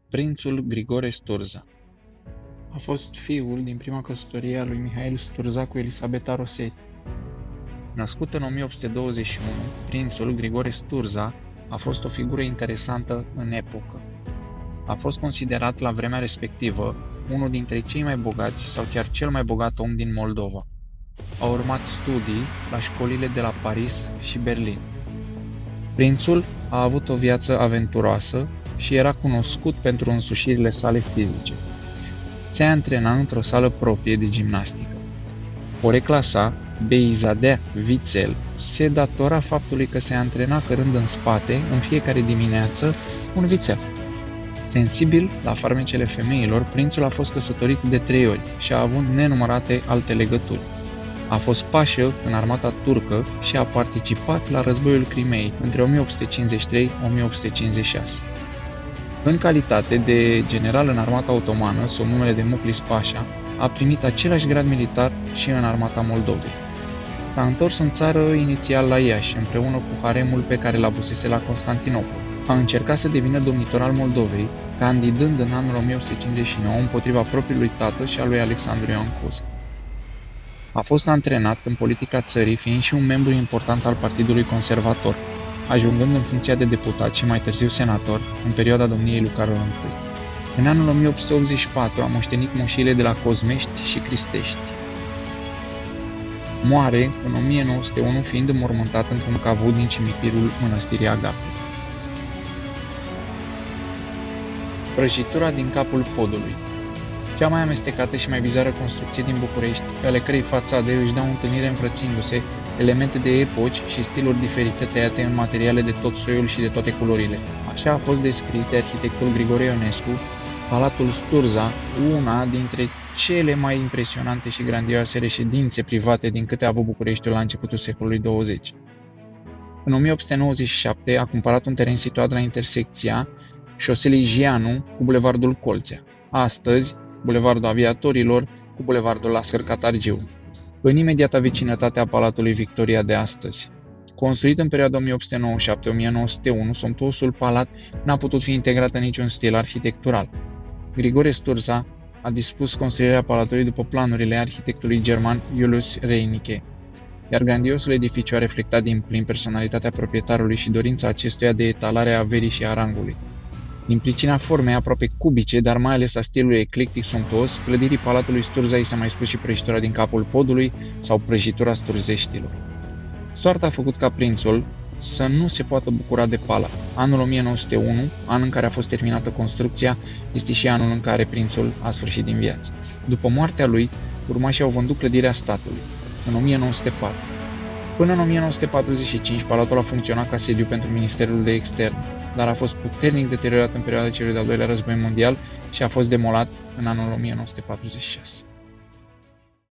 Prințul Grigore Sturza a fost fiul din prima căsătorie a lui Mihail Sturza cu Elisabeta Rossetti. Născut în 1821, prințul Grigore Sturza a fost o figură interesantă în epocă. A fost considerat la vremea respectivă unul dintre cei mai bogați sau chiar cel mai bogat om din Moldova. A urmat studii la școlile de la Paris și Berlin. Prințul a avut o viață aventuroasă și era cunoscut pentru însușirile sale fizice. Se antrena într-o sală proprie de gimnastică. Porecla sa, Beizadeh Vițel, se datora faptului că se antrena cărând în spate, în fiecare dimineață, un vițel. Sensibil la farmecele femeilor, prințul a fost căsătorit de 3 ori și a avut nenumărate alte legături. A fost pașă în armata turcă și a participat la războiul Crimeei între 1853-1856. În calitate de general în armata otomană, sub numele de Muclis Pașa, a primit același grad militar și în armata Moldovei. S-a întors în țară inițial la Iași, împreună cu haremul pe care l-avusese la Constantinopol. A încercat să devină domnitor al Moldovei, candidând în anul 1159 împotriva propriului tată și a lui Alexandru Ioan Cuza. A fost antrenat în politica țării, fiind și un membru important al Partidului Conservator, ajungând în funcția de deputat și mai târziu senator în perioada domniei lui Carol I. În anul 1884 a moștenit moșiile de la Cozmești și Cristești. Moare în 1901 fiind înmormântat într-un cavou din cimitirul Mănăstirii Agape. Prăjitura din capul podului. Cea mai amestecată și mai bizară construcție din București, pe ale cărei fațade își dau întâlnire împrățindu-se elemente de epoci și stiluri diferite tăiate în materiale de tot soiul și de toate culorile. Așa a fost descris de arhitectul Grigore Ionescu Palatul Sturza, una dintre cele mai impresionante și grandioase reședințe private din câte a avut Bucureștiul la începutul secolului 20. În 1897 a cumpărat un teren situat la intersecția șoselei Gianu cu Bulevardul Colțea, astăzi Bulevardul Aviatorilor cu Bulevardul Lascăr Catargiu, în imediata vecinătate a Palatului Victoria de astăzi. Construit în perioada 1897-1901, somptuosul palat n-a putut fi integrat în niciun stil arhitectural. Grigore Sturza a dispus construirea palatului după planurile arhitectului german Julius Reinecke, iar grandiosul edificiu a reflectat din plin personalitatea proprietarului și dorința acestuia de etalare a averii și a rangului. Din pricina formei aproape cubice, dar mai ales a stilului eclectic somptuos, clădirii Palatului Sturza i s-a mai spus și prăjitura din capul podului sau prăjitura sturzeștilor. Soarta a făcut ca prințul să nu se poată bucura de palat. Anul 1901, an în care a fost terminată construcția, este și anul în care prințul a sfârșit din viață. După moartea lui, urmașii au vândut clădirea statului, în 1904. Până în 1945, palatul a funcționat ca sediu pentru Ministerul de Externe, dar a fost puternic deteriorat în perioada celui de-al doilea război mondial și a fost demolat în anul 1946.